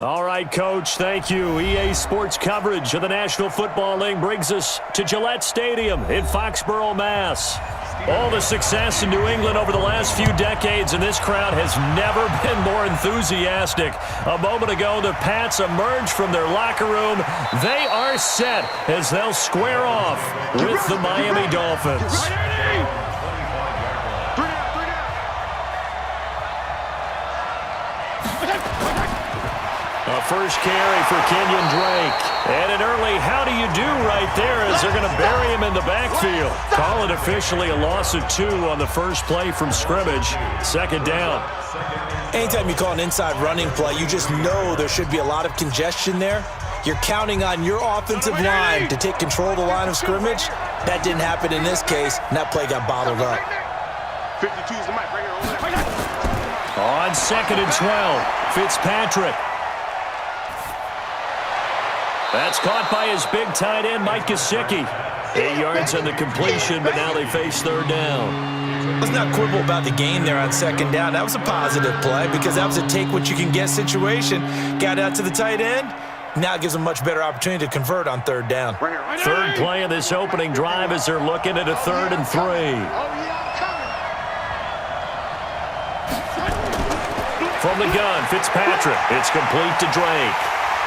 All right, Coach, thank you. EA Sports coverage of the National Football League brings us to Gillette Stadium in Foxborough, Mass. All the success in New England over the last few decades, and this crowd has never been more enthusiastic. A moment ago, the Pats emerged from their locker room. They are set as they'll square off with the Miami Dolphins. A first carry for Kenyon Drake. And an early how do you do right there as they're going to bury him in the backfield. Call it officially a loss of 2 on the first play from scrimmage. Second down. Anytime you call an inside running play, you just know there should be a lot of congestion there. You're counting on your offensive line to take control of the line of scrimmage. That didn't happen in this case, and that play got bottled up. 52's the mic right here. On 2nd and 12, Fitzpatrick. That's caught by his big tight end, Mike Gesicki. 8 yards on the completion, but now they face third down. Let's not quibble about the gain there on 2nd down. That was a positive play because that was a take-what-you-can-get situation. Got out to the tight end. Now it gives them a much better opportunity to convert on 3rd down. Third play of this opening drive as they're looking at a 3rd and 3. From the gun, Fitzpatrick. It's complete to Drake.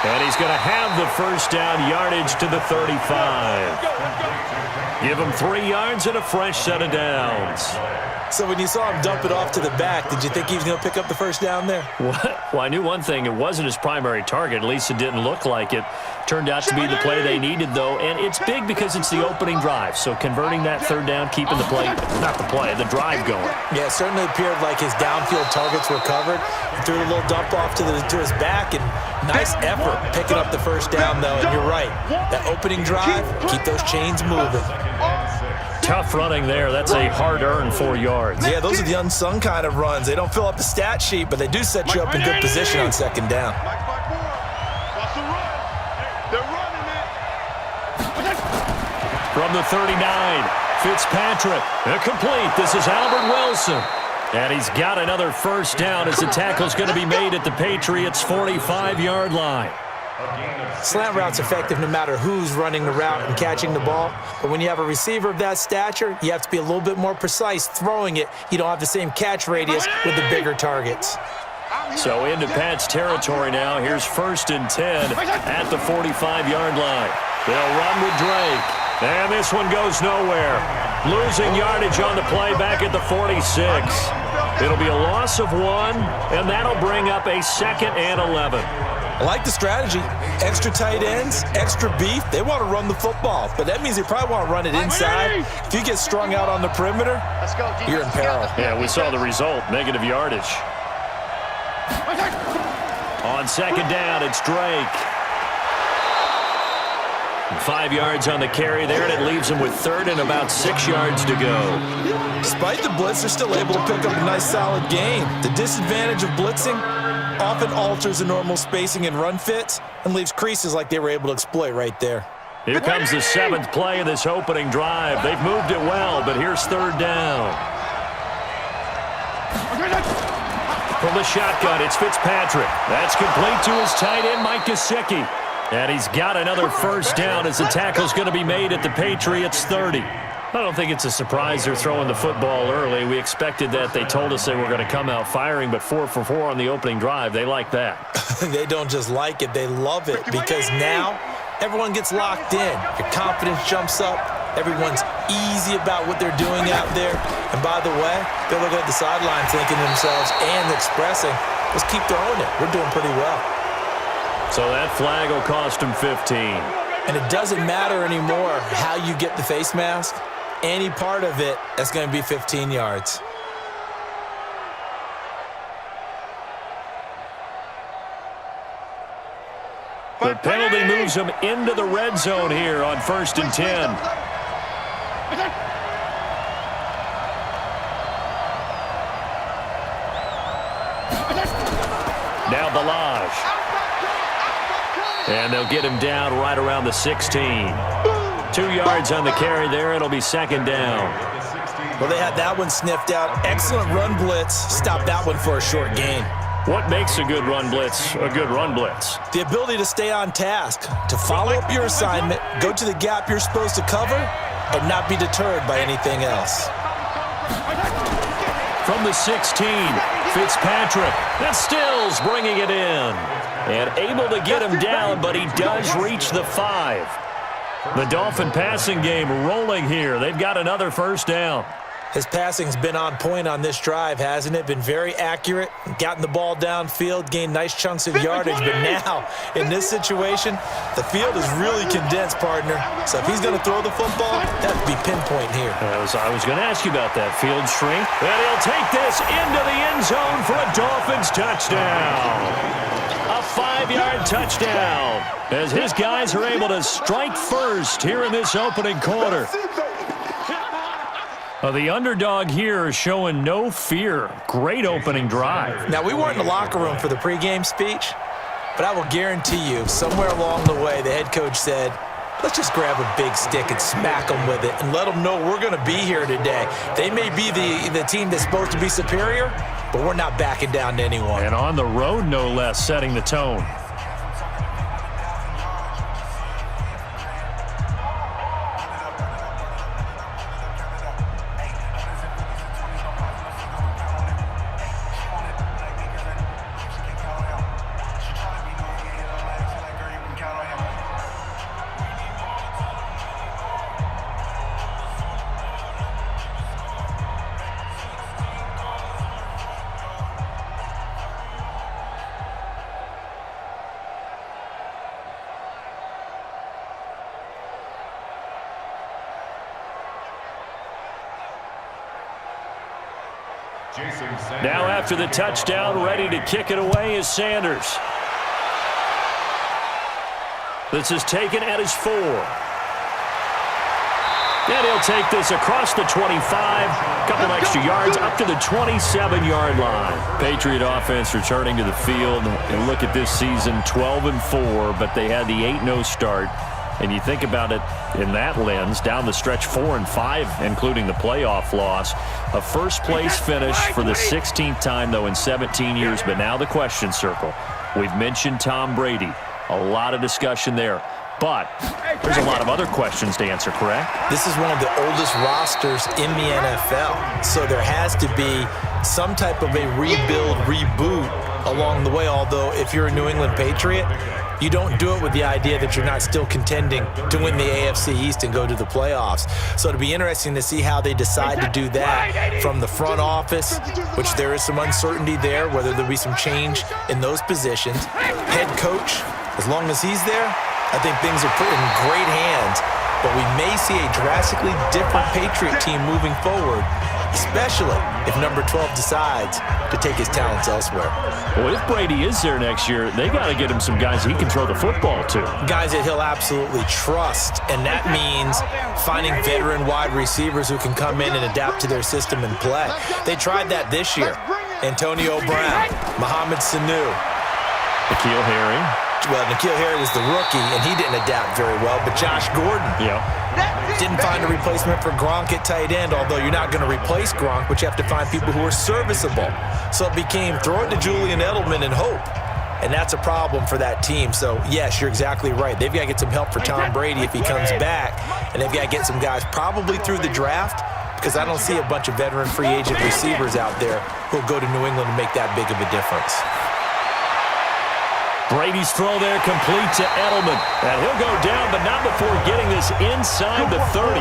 And he's going to have the first down yardage to the 35. Give him 3 yards and a fresh set of downs. So when you saw him dump it off to the back, did you think he was going to pick up the first down there? Well, I knew one thing. It wasn't his primary target. At least it didn't look like it. Turned out to be the play they needed, though. And it's big because it's the opening drive. So converting that 3rd down, keeping the play, not the play, the drive going. Yeah, it certainly appeared like his downfield targets were covered. He threw a little dump off to his back, and nice effort picking up the first down, though. And you're right. That opening drive, keep those chains moving. Tough running there. That's a hard-earned 4 yards. Yeah, those are the unsung kind of runs. They don't fill up the stat sheet, but they do set you up in good position on 2nd down. From the 39, Fitzpatrick. Complete. This is Albert Wilson. And he's got another first down as the tackle's going to be made at the Patriots' 45-yard line. Slant route's effective no matter who's running the route and catching the ball. But when you have a receiver of that stature, you have to be a little bit more precise throwing it. You don't have the same catch radius with the bigger targets. So into Pat's territory now. Here's 1st and 10 at the 45-yard line. They'll run with Drake. And this one goes nowhere. Losing yardage on the play back at the 46. It'll be a loss of 1, and that'll bring up a 2nd and 11. I like the strategy. Extra tight ends, extra beef. They want to run the football, but that means they probably want to run it inside. If you get strung out on the perimeter, you're in peril. Yeah, we saw the result, negative yardage. On 2nd down, it's Drake. 5 yards on the carry there, and it leaves him with 3rd and about 6 yards to go. Despite the blitz, they're still able to pick up a nice solid gain. The disadvantage of blitzing often alters the normal spacing and run fits and leaves creases like they were able to exploit right there. Here comes the 7th play of this opening drive. They've moved it well, but here's 3rd down. From the shotgun, it's Fitzpatrick. That's complete to his tight end, Mike Gesicki. And he's got another first down as the tackle's going to be made at the Patriots' 30. I don't think it's a surprise they're throwing the football early. We expected that. They told us they were going to come out firing, but 4 for 4 on the opening drive. They like that. They don't just like it. They love it because now everyone gets locked in. Your confidence jumps up. Everyone's easy about what they're doing out there. And by the way, they're looking at the sideline thinking to themselves and expressing, let's keep throwing it. We're doing pretty well. So that flag will cost him 15. And it doesn't matter anymore how you get the face mask. Any part of it, that's going to be 15 yards. The penalty moves him into the red zone here on 1st and 10. Now Balaj. And they'll get him down right around the 16. 2 yards on the carry there. It'll be 2nd down. Well, they had that one sniffed out. Excellent run blitz. Stopped that one for a short gain. What makes a good run blitz a good run blitz? The ability to stay on task, to follow up your assignment, go to the gap you're supposed to cover, and not be deterred by anything else. From the 16, Fitzpatrick. And Stills bringing it in. And able to get him down, but he does reach the 5. The Dolphin passing game rolling here. They've got another first down. His passing's been on point on this drive, hasn't it? Been very accurate, gotten the ball downfield, gained nice chunks of yardage. But now, in this situation, the field is really condensed, partner. So if he's going to throw the football, that would be pinpoint here. I was going to ask you about that field shrink. And he'll take this into the end zone for a Dolphins touchdown. A 5-yard touchdown as his guys are able to strike first here in this opening quarter. The underdog here is showing no fear. Great opening drive. Now, we weren't in the locker room for the pregame speech, but I will guarantee you somewhere along the way the head coach said, let's just grab a big stick and smack them with it and let them know we're going to be here today. They may be the team that's supposed to be superior, but we're not backing down to anyone. And on the road, no less, setting the tone. Now after the touchdown, ready to kick it away is Sanders. This is taken at his 4. And he'll take this across the 25, a couple extra yards up to the 27-yard line. Patriot offense returning to the field. And look at this season, 12-4, but they had the 8-0 start. And you think about it in that lens, down the stretch 4-5, including the playoff loss. A first-place finish for the 16th time, though, in 17 years. But now the question circle. We've mentioned Tom Brady. A lot of discussion there. But there's a lot of other questions to answer, correct? This is one of the oldest rosters in the NFL. So there has to be some type of a rebuild, reboot along the way. Although if you're a New England Patriot, you don't do it with the idea that you're not still contending to win the AFC East and go to the playoffs. So it'll be interesting to see how they decide to do that from the front office, which there is some uncertainty there, whether there'll be some change in those positions. Head coach, as long as he's there, I think things are put in great hands. But we may see a drastically different Patriot team moving forward, especially if number 12 decides to take his talents elsewhere. Well, if Brady is there next year, they got to get him some guys he can throw the football to. Guys that he'll absolutely trust, and that means finding veteran wide receivers who can come in and adapt to their system and play. They tried that this year. Antonio Brown, Mohamed Sanu. N'Keal Harry. Well, N'Keal Harry was the rookie, and he didn't adapt very well, but Josh Gordon. Yeah. Didn't find a replacement for Gronk at tight end, although you're not going to replace Gronk, but you have to find people who are serviceable. So it became throw it to Julian Edelman and hope. And that's a problem for that team. So, yes, you're exactly right. They've got to get some help for Tom Brady if he comes back. And they've got to get some guys probably through the draft, because I don't see a bunch of veteran free agent receivers out there who'll go to New England and make that big of a difference. Brady's throw there complete to Edelman. And he'll go down, but not before getting this inside the 30.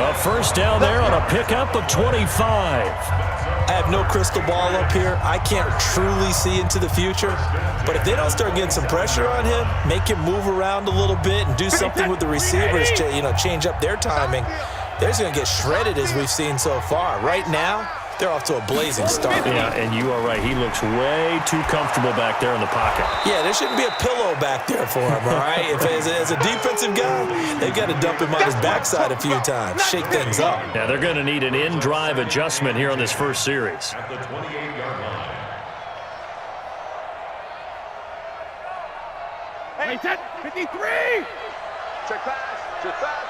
A first down there on a pickup of 25. I have no crystal ball up here. I can't truly see into the future. But if they don't start getting some pressure on him, make him move around a little bit and do something with the receivers to, change up their timing, they're just going to get shredded as we've seen so far. Right now, they're off to a blazing start. Yeah, and you are right. He looks way too comfortable back there in the pocket. Yeah, there shouldn't be a pillow back there for him, all right? If as a defensive guy, they've got to dump him on his backside a few times, shake things up. Yeah, they're going to need an in-drive adjustment here on this first series. At the 28-yard line. Hey, 10, 53! Check pass. Check pass.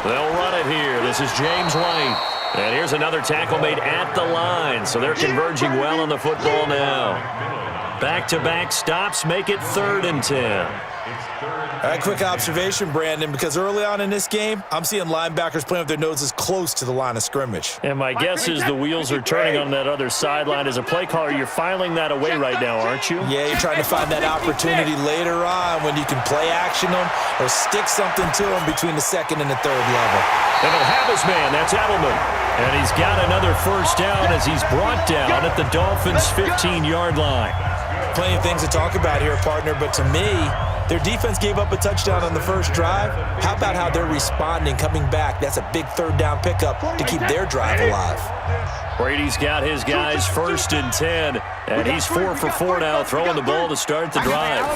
They'll run it here. This is James White. And here's another tackle made at the line, so they're converging well on the football now. Back-to-back stops make it 3rd and 10. All right, quick observation, Brandon, because early on in this game, I'm seeing linebackers playing with their noses close to the line of scrimmage. And my guess is the wheels are turning on that other sideline. As a play caller, you're filing that away right now, aren't you? Yeah, you're trying to find that opportunity later on when you can play action them or stick something to them between the 2nd and the 3rd level. And he'll have his man. That's Edelman. And he's got another first down as he's brought down at the Dolphins' 15-yard line. Plenty of things to talk about here, partner, but to me, their defense gave up a touchdown on the first drive. How about how they're responding, coming back? That's a big 3rd down pickup to keep their drive alive. Brady's got his guys 1st and 10, and he's 4 for 4 now, throwing the ball to start the drive.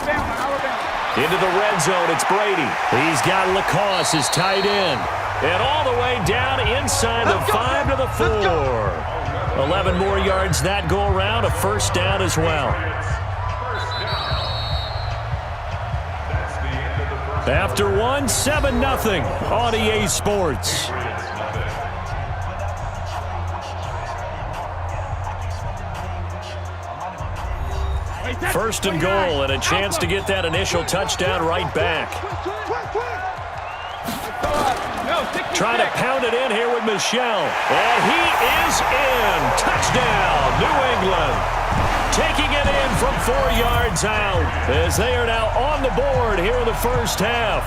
Into the red zone, it's Brady. He's got Lacoste, his tight end. And all the way down inside the 5 to the 4. 11 more yards that go around, a first down as well. After one, 7-0 on EA Sports. First and goal, and a chance to get that initial touchdown right back. Trying to pound it in here with Michel. And he is in. Touchdown, New England. Taking it in from 4 yards out as they are now on the board here in the first half.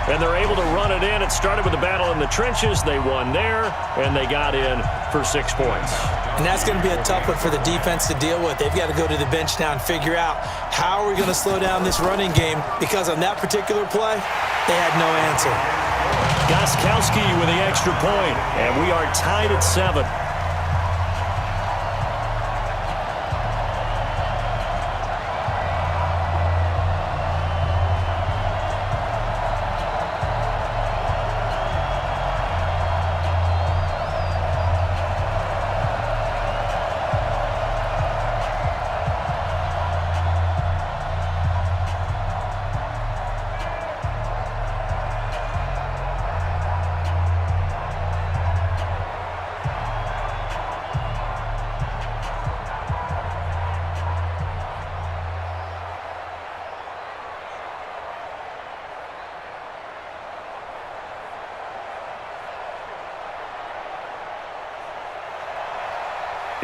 And they're able to run it in. It started with a battle in the trenches. They won there, and they got in for 6 points. And that's going to be a tough one for the defense to deal with. They've got to go to the bench now and figure out how are we going to slow down this running game, because on that particular play, they had no answer. Gostkowski with the extra point, and we are tied at 7.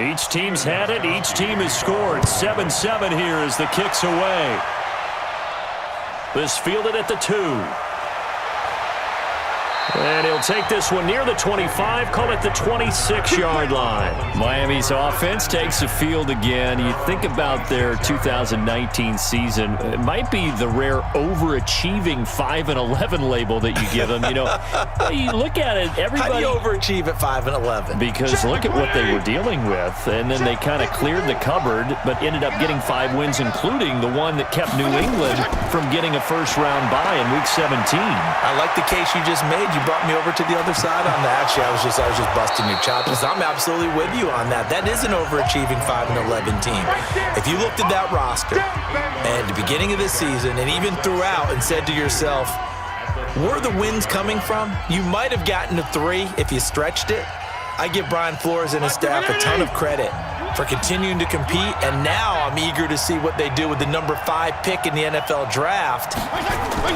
Each team's had it. Each team has scored. 7-7 here as the kick's away. This fielded at the 2. And he'll take this one near the 25, call it the 26-yard line. Miami's offense takes the field again. You think about their 2019 season, it might be the rare overachieving 5-11 label that you give them. You know, you look at it, everybody... How do you overachieve at 5-11? Because look at what they were dealing with, and then they kind of cleared the cupboard, but ended up getting 5 wins, including the one that kept New England from getting a first-round bye in Week 17. I like the case you just made. You brought me over to the other side on that. Actually, I was just busting your chops. I'm absolutely with you on that. That is an overachieving 5-11 team. If you looked at that roster at the beginning of the season and even throughout and said to yourself, where are the wins coming from? You might have gotten to 3 if you stretched it. I give Brian Flores and his staff a ton of credit for continuing to compete, and now I'm eager to see what they do with the number 5 pick in the NFL draft.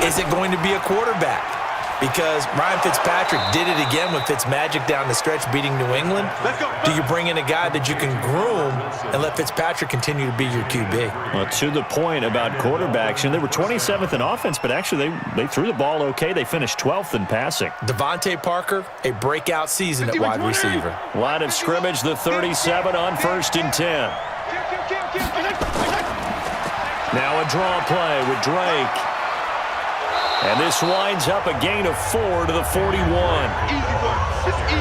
Is it going to be a quarterback? Because Ryan Fitzpatrick did it again with Fitzmagic down the stretch beating New England. Do you bring in a guy that you can groom and let Fitzpatrick continue to be your QB? Well, to the point about quarterbacks, and they were 27th in offense, but actually they threw the ball okay. They finished 12th in passing. Devontae Parker, a breakout season at wide receiver. Line of scrimmage, the 37 on 1st and 10. Now a draw play with Drake. And this winds up a gain of 4 to the 41.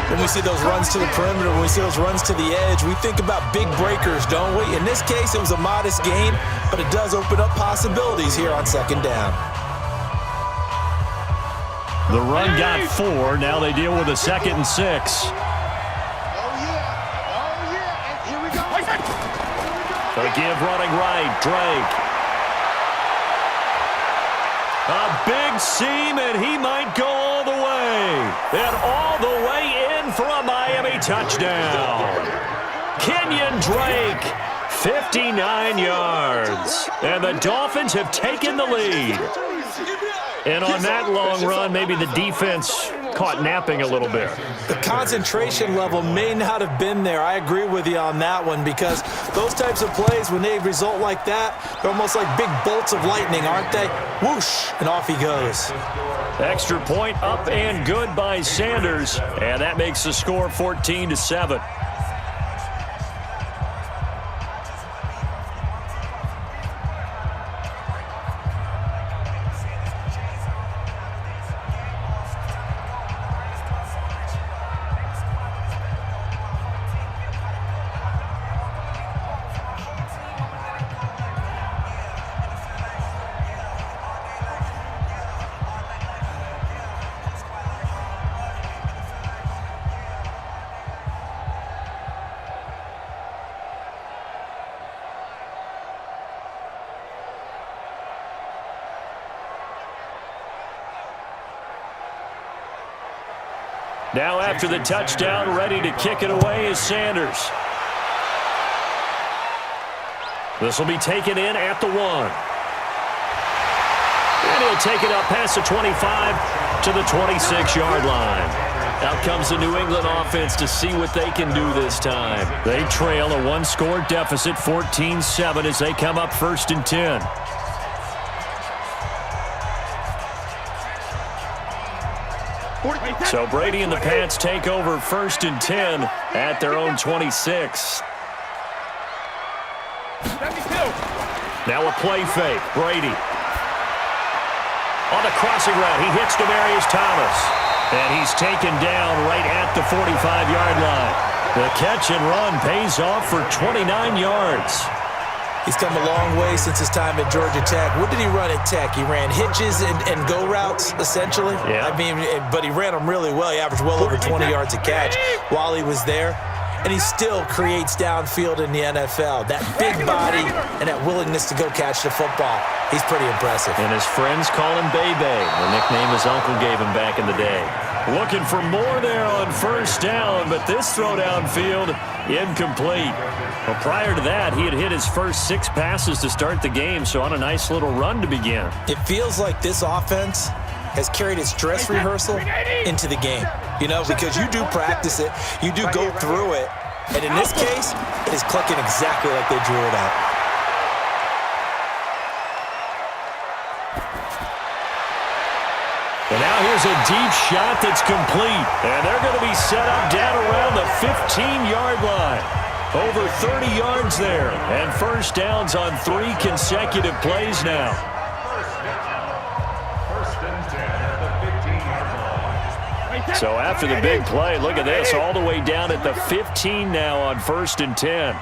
When we see those runs to the perimeter, when we see those runs to the edge, we think about big breakers, don't we? In this case, it was a modest gain, but it does open up possibilities here on 2nd down. The run got 4. Now they deal with a 2nd and 6. The give running right, Drake. A big seam, and he might go all the way. And all the way in for a Miami touchdown. Kenyon Drake, 59 yards. And the Dolphins have taken the lead. And on that long run, maybe the defense caught napping a little bit. The concentration level may not have been there. I agree with you on that one, because those types of plays, when they result like that, they're almost like big bolts of lightning, aren't they? Whoosh, and off he goes. Extra point up and good by Sanders, and that makes the score 14-7. Now after the touchdown, ready to kick it away is Sanders. This will be taken in at the 1. And he'll take it up past the 25 to the 26-yard line. Out comes the New England offense to see what they can do this time. They trail a one-score deficit, 14-7, as they come up 1st and 10. So Brady and the Pats take over 1st and 10 at their own 26. Now a play fake. Brady. On the crossing route, he hits Demaryius Thomas. And he's taken down right at the 45-yard line. The catch and run pays off for 29 yards. He's come a long way since his time at Georgia Tech. What did he run at Tech? He ran hitches and go routes, essentially. Yeah. I mean, but he ran them really well. He averaged well over 20 yards a catch while he was there. And he still creates downfield in the NFL. That big body and that willingness to go catch the football. He's pretty impressive. And his friends call him Bebe, the nickname his uncle gave him back in the day. Looking for more there on 1st down, but this throw downfield incomplete. Well, prior to that, he had hit his first 6 passes to start the game, so on a nice little run to begin. It feels like this offense has carried its dress rehearsal into the game. You know, because you do practice it, you do go through it, and in this case, it is clicking exactly like they drew it out. And now here's a deep shot that's complete. And they're going to be set up down around the 15-yard line. Over 30 yards there. And 1st downs on 3 consecutive plays now. So after the big play, look at this. All the way down at the 15 now on 1st and 10.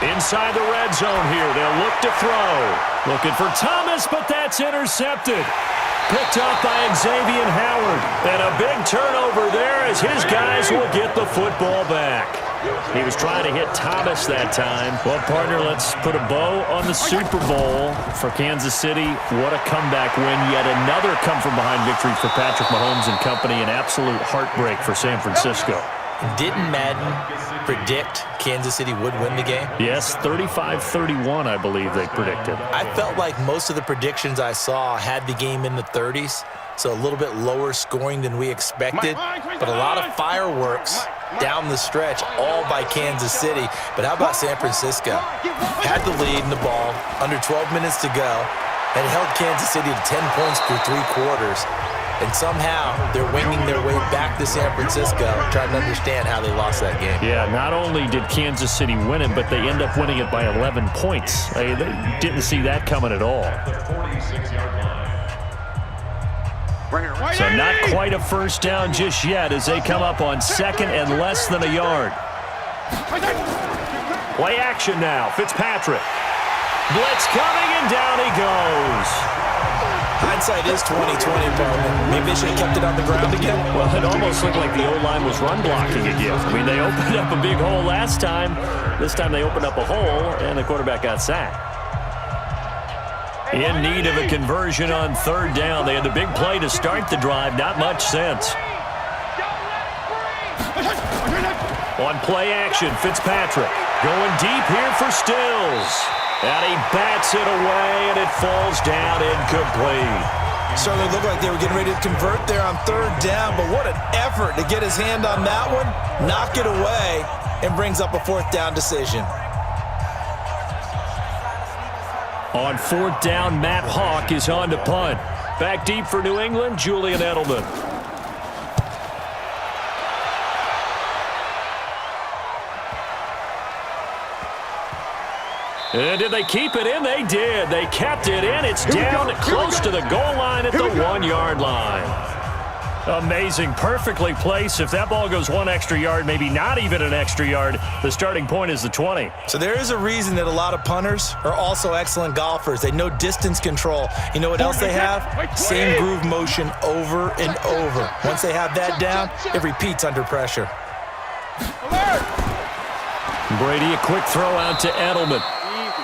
Inside the red zone here. They'll look to throw. Looking for Thomas, but that's intercepted. Picked up by Xavier Howard. And a big turnover there as his guys will get the football back. He was trying to hit Thomas that time. Well, partner, let's put a bow on the Super Bowl for Kansas City. What a comeback win. Yet another come-from-behind victory for Patrick Mahomes and company. An absolute heartbreak for San Francisco. Didn't Madden predict Kansas City would win the game? Yes, 35-31, I believe they predicted. I felt like most of the predictions I saw had the game in the 30s, so a little bit lower scoring than we expected, but a lot of fireworks down the stretch, all by Kansas City. But how about San Francisco? Had the lead in the ball, under 12 minutes to go, and held Kansas City to 10 points through 3 quarters. And somehow they're winging their way back to San Francisco, trying to understand how they lost that game. Yeah, not only did Kansas City win it, but they end up winning it by 11 points. They didn't see that coming at all. So not quite a 1st down just yet as they come up on 2nd and less than a yard. Play action now. Fitzpatrick. Blitz coming, and down he goes. Hindsight is 20/20, partner. Maybe they should have kept it on the ground again. Well, it almost looked like the O-line was run blocking again. I mean, they opened up a big hole last time. This time they opened up a hole, and the quarterback got sacked. In need of a conversion on third down. They had the big play to start the drive. Not much sense. On play action, Fitzpatrick going deep here for Stills. And he bats it away, and it falls down incomplete. Certainly looked like they were getting ready to convert there on third down, but what an effort to get his hand on that one, knock it away, and brings up a fourth down decision. On fourth down, Matt Hawk is on to punt. Back deep for New England, Julian Edelman. And did they keep it in? They did. They kept it in. It's down close to the goal line at the 1-yard line. Amazing. Perfectly placed. If that ball goes one extra yard, maybe not even an extra yard, the starting point is the 20. So there is a reason that a lot of punters are also excellent golfers. They know distance control. You know what else they have? Same groove motion over and over. Once they have that down, it repeats under pressure. Brady, a quick throw out to Edelman.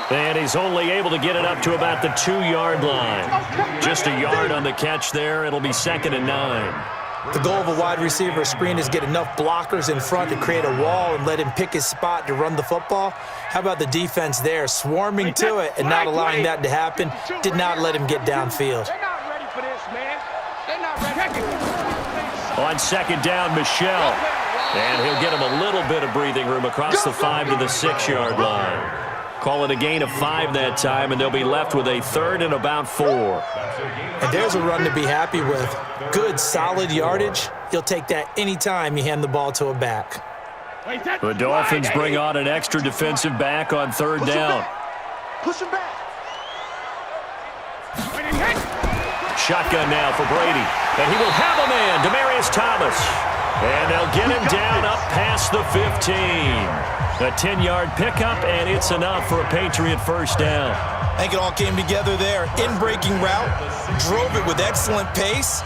And he's only able to get it up to about the 2-yard line. Just a yard on the catch there. It'll be 2nd and 9. The goal of a wide receiver screen is get enough blockers in front to create a wall and let him pick his spot to run the football. How about the defense there, swarming to it and not allowing that to happen? Did not let him get downfield. They're not ready for this, man. They're not ready. On second down, Michelle. And he'll get him a little bit of breathing room across the 5 to the 6-yard line. Call it a gain of 5 that time, and they'll be left with a 3rd and about 4. And there's a run to be happy with. Good, solid yardage. You'll take that anytime you hand the ball to a back. The Dolphins bring on an extra defensive back on 3rd down. Push him back. Shotgun now for Brady. And he will have a man, Demaryius Thomas. And they'll get him down up past the 15. A 10-yard pickup, and it's enough for a Patriot first down. I think it all came together there. In-breaking route, drove it with excellent pace.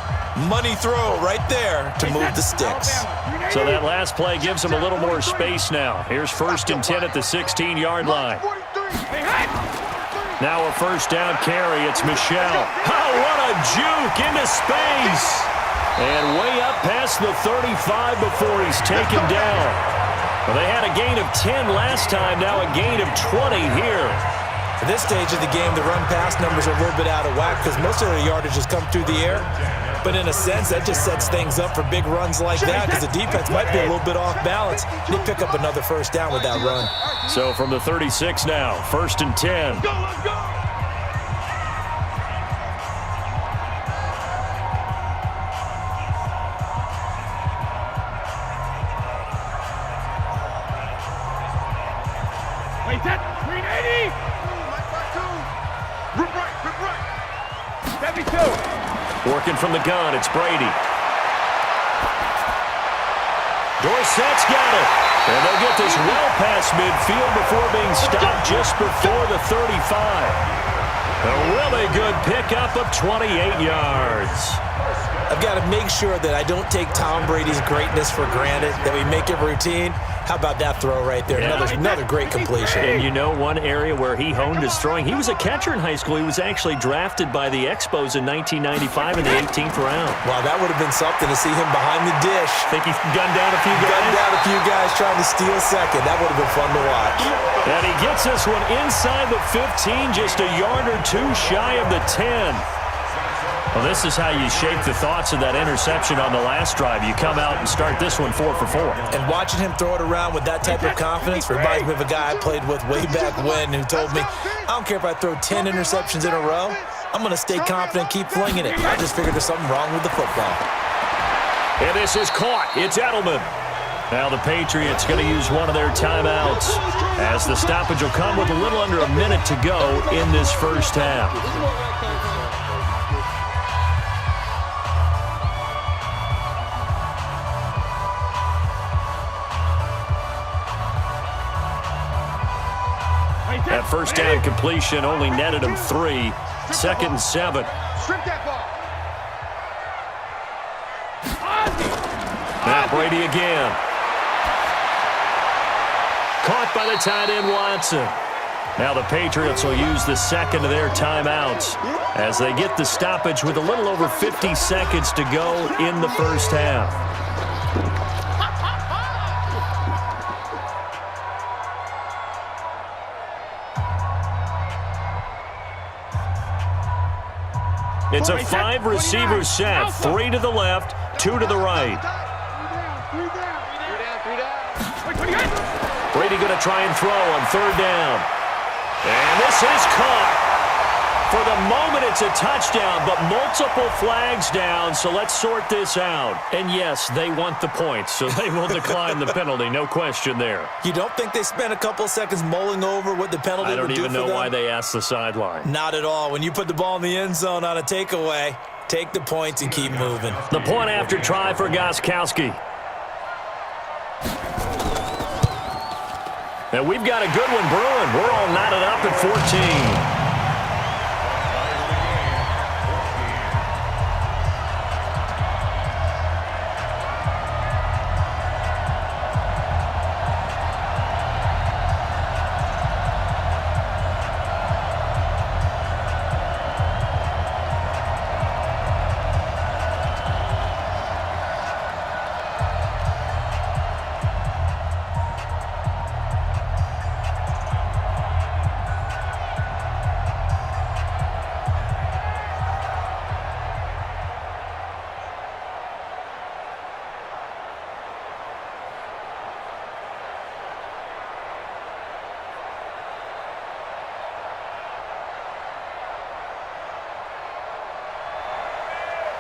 Money throw right there to move the sticks. So that last play gives him a little more space now. Here's 1st and 10 at the 16-yard line. Now a first down carry. It's Michelle. Oh, what a juke into space. And way up past the 35 before he's taken down. Well, they had a gain of 10 last time, now a gain of 20 here. At this stage of the game, the run-pass numbers are a little bit out of whack because most of their yardage has come through the air. But in a sense, that just sets things up for big runs like that because the defense might be a little bit off balance. They pick up another first down with that run. So from the 36 now, 1st and 10. Let's go. Working from the gun, it's Brady. Dorsett's got it. And they'll get this well past midfield before being stopped just before the 35. A really good pickup of 28 yards. I've got to make sure that I don't take Tom Brady's greatness for granted, that we make it routine. How about that throw right there? Yeah. Another great completion. And you know one area where he honed his throwing? He was a catcher in high school. He was actually drafted by the Expos in 1995 in the 18th round. Wow, that would have been something to see him behind the dish. Think he gunned down a few guys? Gunned down a few guys trying to steal second. That would have been fun to watch. And he gets this one inside the 15, just a yard or two shy of the 10. Well, this is how you shake the thoughts of that interception on the last drive. You come out and start this one 4 for 4. And watching him throw it around with that type of confidence reminds me of a guy I played with way back when who told me, I don't care if I throw 10 interceptions in a row, I'm going to stay confident, keep flinging it. I just figured there's something wrong with the football. And this is caught. It's Edelman. Now the Patriots going to use one of their timeouts as the stoppage will come with a little under a minute to go in this first half. That first down completion only netted him 3. 2nd and 7. Strip that ball. Now Brady again. Caught by the tight end Watson. Now the Patriots will use the second of their timeouts as they get the stoppage with a little over 50 seconds to go in the first half. It's a 5-receiver set, 3 to the left, 2 to the right. Brady going to try and throw on third down. And this is caught. For the moment, it's a touchdown, but multiple flags down, so let's sort this out. And yes, they want the points, so they will decline the penalty, no question there. You don't think they spent a couple of seconds mulling over what the penalty would do for them? I don't even know why they asked the sideline. Not at all. When you put the ball in the end zone on a takeaway, take the points and keep moving. The point after try for Gostkowski. And we've got a good one brewing. We're all knotted up at 14.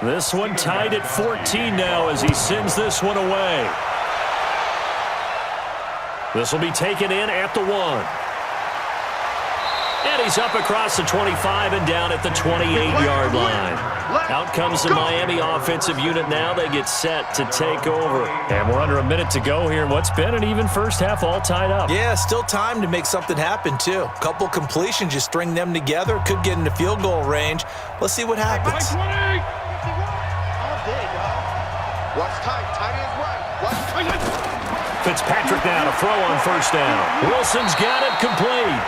This one tied at 14 now as he sends this one away. This will be taken in at the 1. And he's up across the 25 and down at the 28-yard line. Out comes the Miami offensive unit now. They get set to take over. And we're under a minute to go here. What's been an even first half all tied up. Yeah, still time to make something happen, too. Couple completions, you string them together. Could get into field goal range. Let's see what happens. Watch tight. Tight ends right. Watch tight. Fitzpatrick now to throw on first down. Wilson's got it complete.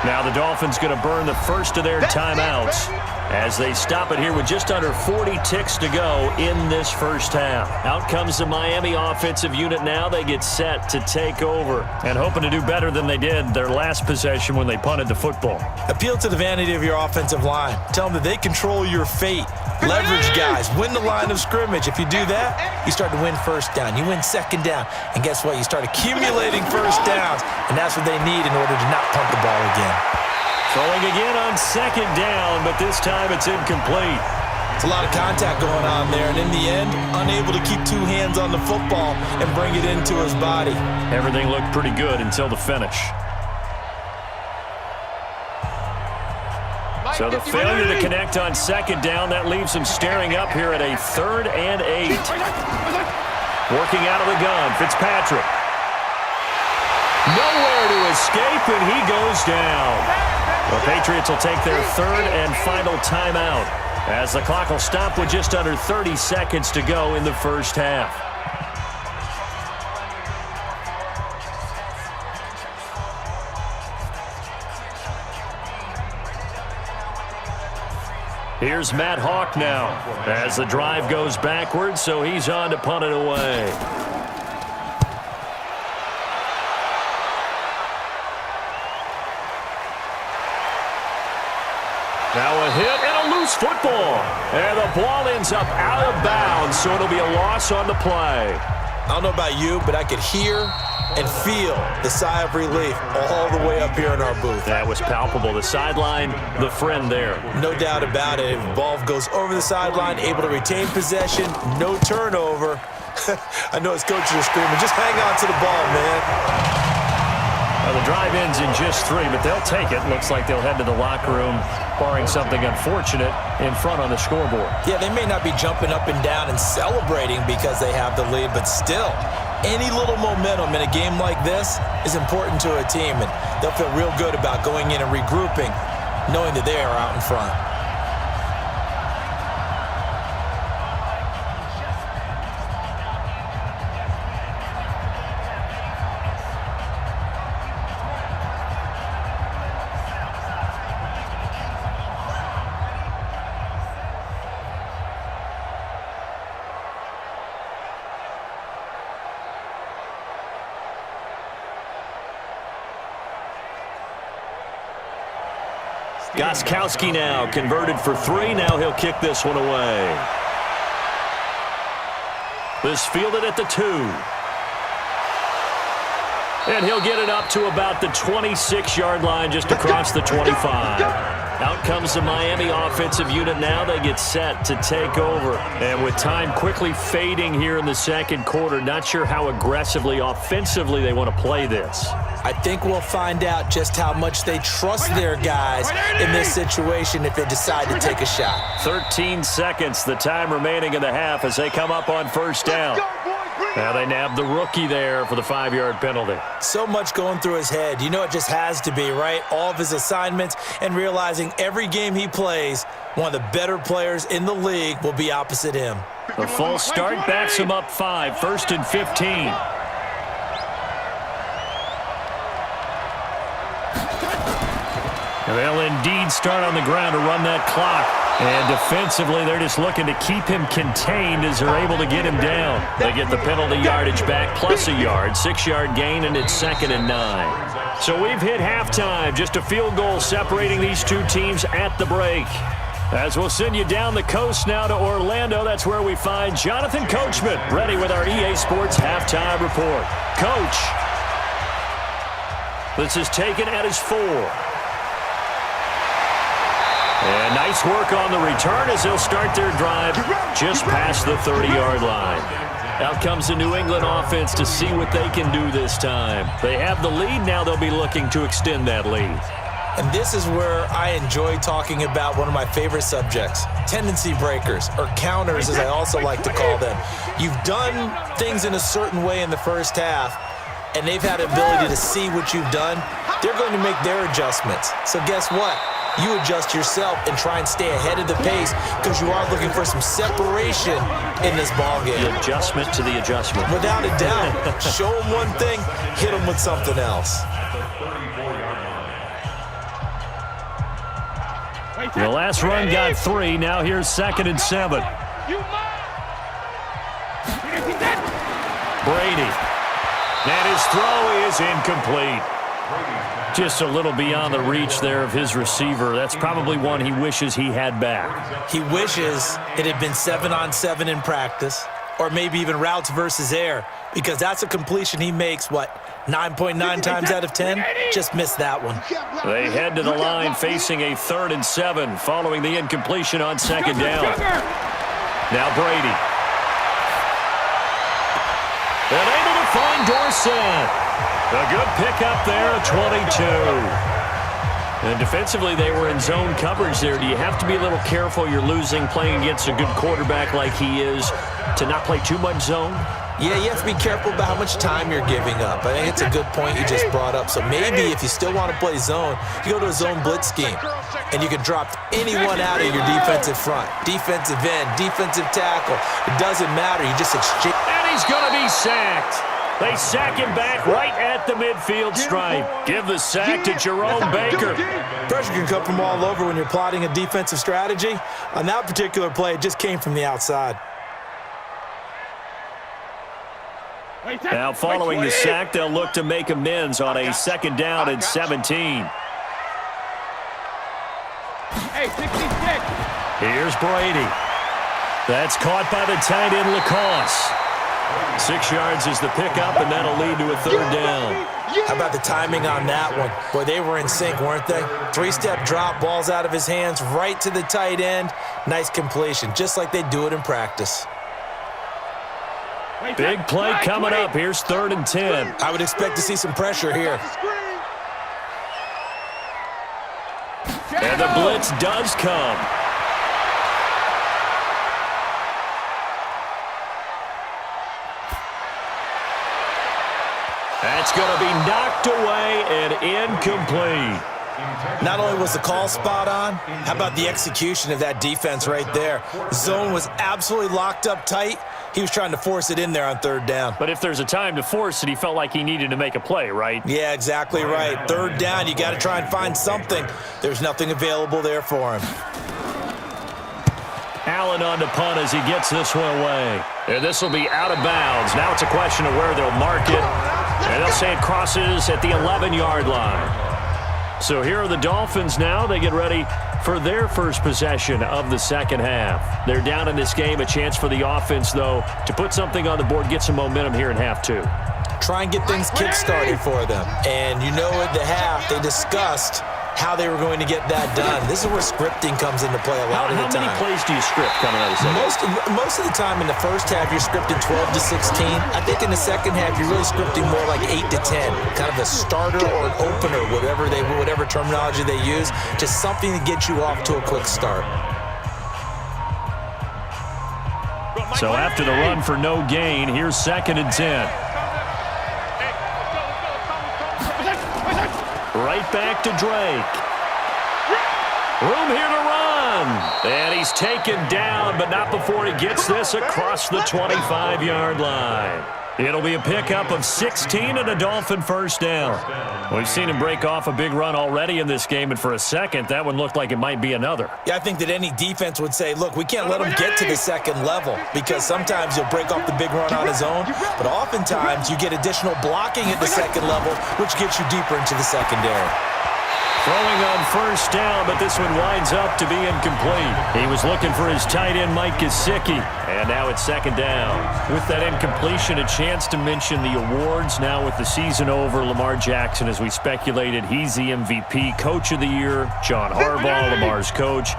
Now the Dolphins going to burn the first of their timeouts as they stop it here with just under 40 ticks to go in this first half. Out comes the Miami offensive unit now. They get set to take over and hoping to do better than they did their last possession when they punted the football. Appeal to the vanity of your offensive line. Tell them that they control your fate. Leverage guys. Win the line of scrimmage. If you do that, you start to win first down. You win second down. And guess what? You start accumulating first downs. And that's what they need in order to not punt the ball again. Throwing again on second down, but this time it's incomplete. It's a lot of contact going on there, and in the end, unable to keep two hands on the football and bring it into his body. Everything looked pretty good until the finish. So the failure to connect on second down, that leaves him staring up here at a 3rd and 8. Working out of the gun, Fitzpatrick. Nowhere to escape, and he goes down. The Patriots will take their 3rd and final timeout as the clock will stop with just under 30 seconds to go in the first half. Here's Matt Hawk now as the drive goes backwards, so he's on to punt it away. Now a hit and a loose football. And the ball ends up out of bounds, so it'll be a loss on the play. I don't know about you, but I could hear and feel the sigh of relief all the way up here in our booth. That was palpable. The sideline, the friend there. No doubt about it. If the ball goes over the sideline, able to retain possession, no turnover. I know his coaches are screaming, just hang on to the ball, man. Well, the drive ends in just 3, but they'll take it. Looks like they'll head to the locker room, barring something unfortunate in front on the scoreboard. Yeah, they may not be jumping up and down and celebrating because they have the lead, but still, any little momentum in a game like this is important to a team, and they'll feel real good about going in and regrouping, knowing that they are out in front. Gostkowski now converted for 3. Now he'll kick this one away. This fielded at the 2. And he'll get it up to about the 26-yard line, just across the 25. Out comes the Miami offensive unit now. They get set to take over. And with time quickly fading here in the second quarter, not sure how aggressively, offensively they want to play this. I think we'll find out just how much they trust their guys in this situation if they decide to take a shot. 13 seconds, the time remaining in the half as they come up on first down. Now they nab the rookie there for the 5-yard penalty. So much going through his head. You know it just has to be, right? All of his assignments and realizing every game he plays, one of the better players in the league will be opposite him. The false start backs him up 5, 1st and 15. They'll indeed start on the ground to run that clock. And defensively, they're just looking to keep him contained as they're able to get him down. They get the penalty yardage back plus a yard, 6-yard gain, and it's 2nd and 9. So we've hit halftime, just a field goal separating these two teams at the break. As we'll send you down the coast now to Orlando, that's where we find Jonathan Coachman, ready with our EA Sports halftime report. Coach, this is taken at his 4. And nice work on the return as they'll start their drive just past the 30-yard line. Out comes the New England offense to see what they can do this time. They have the lead. Now they'll be looking to extend that lead. And this is where I enjoy talking about one of my favorite subjects, tendency breakers, or counters as I also like to call them. You've done things in a certain way in the first half, and they've had the ability to see what you've done. They're going to make their adjustments. So guess what? You adjust yourself and try and stay ahead of the pace because you are looking for some separation in this ballgame. The adjustment to the adjustment. Without a doubt. Show them one thing, hit them with something else. The last run got 3. Now here's 2nd and 7. Brady. And his throw is incomplete. Just a little beyond the reach there of his receiver. That's probably one he wishes he had back. He wishes it had been 7-on-7 in practice, or maybe even routes versus air, because that's a completion he makes, 9.9 times out of 10? Just missed that one. They head to the line facing a 3rd and 7 following the incompletion on 2nd down. Now Brady. And able to find Dorsett. A good pickup there at 22. And defensively, they were in zone coverage there. Do you have to be a little careful? You're losing playing against a good quarterback like he is to not play too much zone? Yeah, you have to be careful about how much time you're giving up. I think it's a good point you just brought up. So maybe if you still want to play zone, you go to a zone blitz scheme, and you can drop anyone out of your defensive front, defensive end, defensive tackle. It doesn't matter. You just exchange. And he's going to be sacked. They sack him back right at the midfield stripe. Give the sack to Jerome Baker. Pressure can come from all over when you're plotting a defensive strategy. On that particular play, it just came from the outside. Now following the sack, they'll look to make amends on a 2nd down and 17. Hey, 66. Here's Brady. That's caught by the tight end Lacoste. 6 yards is the pickup, and that'll lead to a 3rd down. How about the timing on that one? Boy, they were in sync, weren't they? 3-step drop, balls out of his hands, right to the tight end. Nice completion, just like they do it in practice. Big play coming up. Here's 3rd and 10. I would expect to see some pressure here. And the blitz does come. That's going to be knocked away and incomplete. Not only was the call spot on, how about the execution of that defense right there? Zone was absolutely locked up tight. He was trying to force it in there on 3rd down. But if there's a time to force it, he felt like he needed to make a play, right? Yeah, exactly right. 3rd down, you got to try and find something. There's nothing available there for him. Allen on the punt as he gets this one away. And this will be out of bounds. Now it's a question of where they'll mark it. And they'll say it crosses at the 11-yard line. So here are the Dolphins now. They get ready for their first possession of the second half. They're down in this game. A chance for the offense, though, to put something on the board, get some momentum here in half two. Try and get things kick-started for them. And you know at the half, they discussed how they were going to get that done. This is where scripting comes into play a lot of the time. How many plays do you script coming out of the second? Most of the time in the first half, you're scripting 12 to 16. I think in the second half, you're really scripting more like 8 to 10. Kind of a starter or an opener, whatever terminology they use. Just something to get you off to a quick start. So after the run for no gain, here's 2nd and 10. Right back to Drake. Room here to run. And he's taken down, but not before he gets this across the 25-yard line. It'll be a pickup of 16 and a Dolphin first down. We've seen him break off a big run already in this game, and for a second, that one looked like it might be another. Yeah, I think that any defense would say, look, we can't let him get to the second level because sometimes he'll break off the big run on his own, but oftentimes you get additional blocking at the second level, which gets you deeper into the secondary. Throwing on first down, but this one winds up to be incomplete. He was looking for his tight end, Mike Gesicki, and now it's 2nd down. With that incompletion, a chance to mention the awards. Now with the season over, Lamar Jackson, as we speculated, he's the MVP, Coach of the Year. John Harbaugh, Lamar's coach.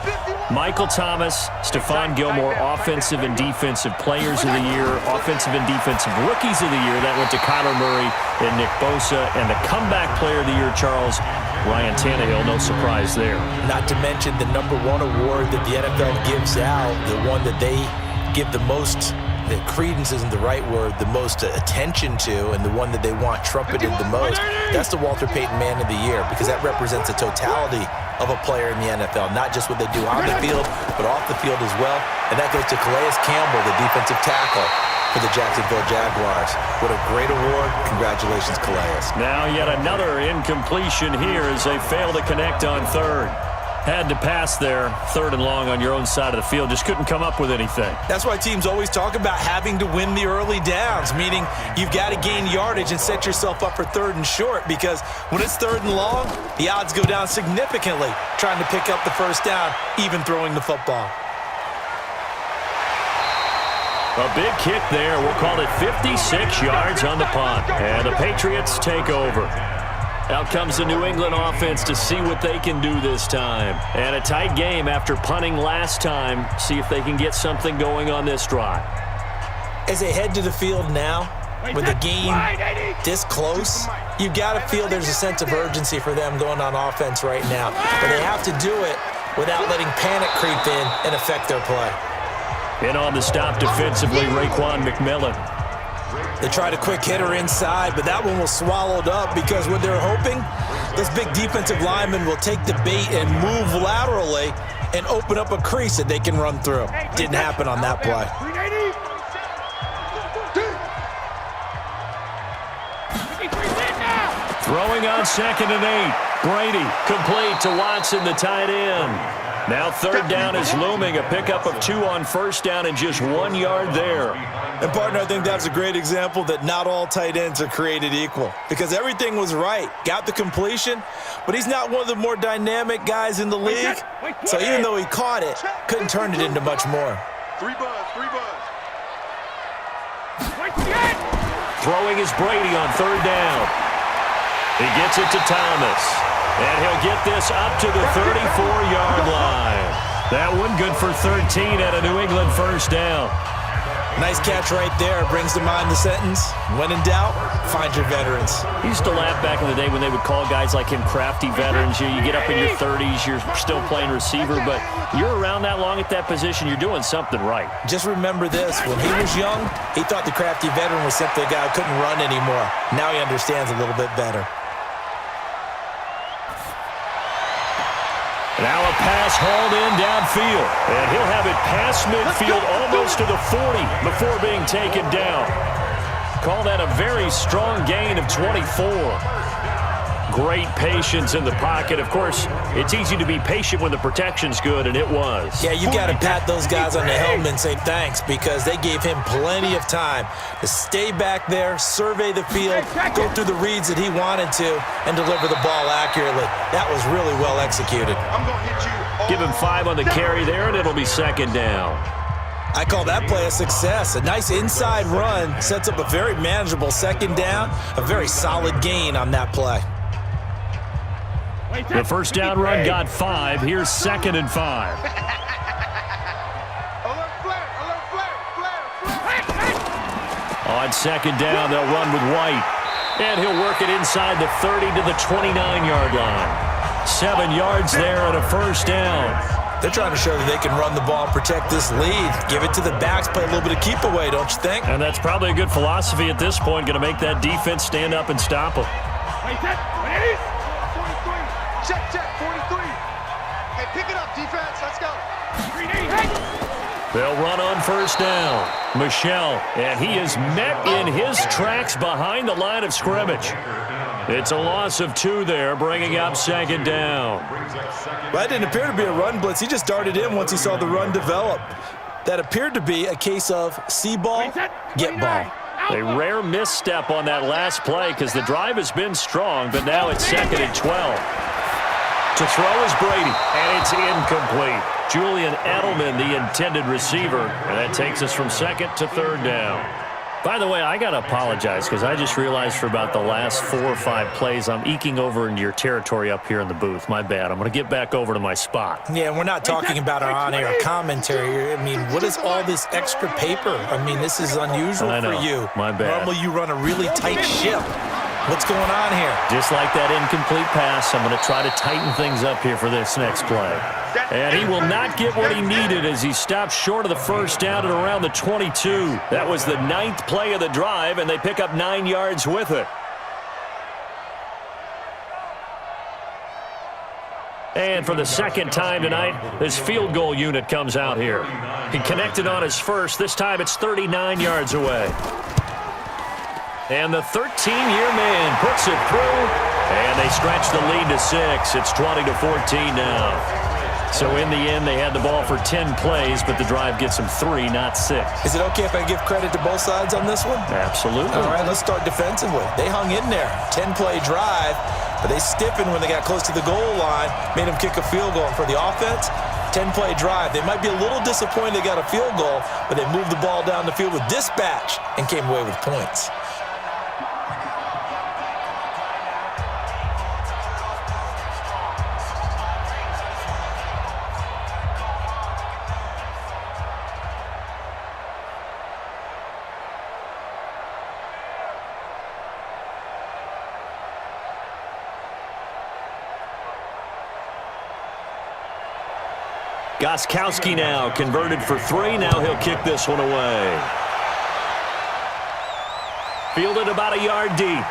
Michael Thomas, Stephon Gilmore, Offensive and Defensive Players of the Year. Offensive and Defensive Rookies of the Year. That went to Kyler Murray and Nick Bosa. And the Comeback Player of the Year, Charles, Ryan Tannehill, no surprise there. Not to mention the #1 award that the NFL gives out, the one that they give the most, the credence isn't the right word, the most attention to, and the one that they want trumpeted the most, that's the Walter Payton Man of the Year, because that represents the totality of a player in the NFL, not just what they do on the field, but off the field as well. And that goes to Calais Campbell, the defensive tackle for the Jacksonville Jaguars. What a great award. Congratulations, Calais. Now yet another incompletion here as they fail to connect on third. Had to pass there, 3rd and long on your own side of the field. Just couldn't come up with anything. That's why teams always talk about having to win the early downs, meaning you've got to gain yardage and set yourself up for 3rd and short, because when it's 3rd and long, the odds go down significantly trying to pick up the first down, even throwing the football. A big kick there. We'll call it 56 yards on the punt. And the Patriots take over. Out comes the New England offense to see what they can do this time. And a tight game after punting last time. See if they can get something going on this drive. As they head to the field now, with the game this close, you've got to feel there's a sense of urgency for them going on offense right now. But they have to do it without letting panic creep in and affect their play. In on the stop defensively, Raekwon McMillan. They tried a quick hitter inside, but that one was swallowed up because what they're hoping, those big defensive linemen will take the bait and move laterally and open up a crease that they can run through. Didn't happen on that play. Throwing on 2nd and 8. Brady complete to Watson, the tight end. Now 3rd down is looming. A pickup of 2 on first down and just 1 yard there. And, partner, I think that's a great example that not all tight ends are created equal, because everything was right. Got the completion, but he's not one of the more dynamic guys in the league. So even though he caught it, couldn't turn it into much more. 3 buzz. Throwing is Brady on 3rd down. He gets it to Thomas. And he'll get this up to the 34-yard line. That one good for 13 at a New England first down. Nice catch right there. Brings to mind the sentence, when in doubt, find your veterans. I used to laugh back in the day when they would call guys like him crafty veterans. You get up in your 30s, you're still playing receiver, but you're around that long at that position, you're doing something right. Just remember this. When he was young, he thought the crafty veteran was simply a guy who couldn't run anymore. Now he understands a little bit better. Now a pass hauled in downfield, and he'll have it past midfield almost to the 40 before being taken down. Call that a very strong gain of 24. great patience in the pocket. Of course, it's easy to be patient when the protection's good, and it was. Yeah, you got to pat those guys on the helmet and say thanks because they gave him plenty of time to stay back there, survey the field, go through the reads that he wanted to, and deliver the ball accurately. That was really well executed. I'm going to hit you. Give him 5 on the carry there, and it'll be second down. I call that play a success. A nice inside run sets up a very manageable second down, a very solid gain on that play. The first down run got 5. Here's 2nd and 5. Alert flare, alert flare. On second down, they'll run with White. And he'll work it inside the 30 to the 29-yard line. 7 yards there and a first down. They're trying to show that they can run the ball and protect this lead. Give it to the backs, play a little bit of keep away, don't you think? And that's probably a good philosophy at this point, going to make that defense stand up and stop them. Wait, set. Ready? 43. Check, 43. Hey, pick it up, defense. Let's go. 3D, hey. They'll run on first down. Michel, and he is met in his tracks behind the line of scrimmage. It's a loss of 2 there, bringing up second down. That didn't appear to be a run blitz. He just darted in once he saw the run develop. That appeared to be a case of see ball, get ball. A rare misstep on that last play because the drive has been strong, but now it's 2nd and 12. To throw is Brady, and it's incomplete. Julian Edelman, the intended receiver, and that takes us from 2nd to 3rd down. By the way, I got to apologize because I just realized for about the last 4 or 5 plays, I'm eking over into your territory up here in the booth. My bad. I'm going to get back over to my spot. Yeah, we're not talking about our on-air commentary here. I mean, what is all this extra paper? I mean, this is unusual for you. My bad. Normally you run a really tight ship. What's going on here? Just like that incomplete pass, I'm going to try to tighten things up here for this next play. And he will not get what he needed as he stopped short of the first down at around the 22. That was the 9th play of the drive, and they pick up 9 yards with it. And for the second time tonight, this field goal unit comes out here. He connected on his first. This time it's 39 yards away. And the 13-year man puts it through, and they stretch the lead to 6. It's 20-14 now. So in the end, they had the ball for 10 plays, but the drive gets them 3, not 6. Is it okay if I give credit to both sides on this one? Absolutely. All right, let's start defensively. They hung in there. 10-play drive, but they stiffened when they got close to the goal line, made them kick a field goal. And for the offense, 10-play drive. They might be a little disappointed they got a field goal, but they moved the ball down the field with dispatch and came away with points. Gostkowski now converted for 3. Now he'll kick this one away. Fielded about a yard deep.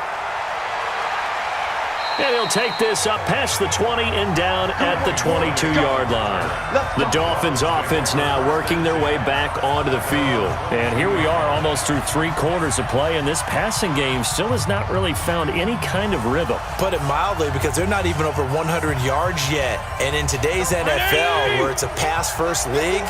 And he'll take this up past the 20 and down at the 22-yard line. The Dolphins offense now working their way back onto the field. And here we are almost through 3 quarters of play, and this passing game still has not really found any kind of rhythm. Put it mildly, because they're not even over 100 yards yet. And in today's NFL, where it's a pass-first league,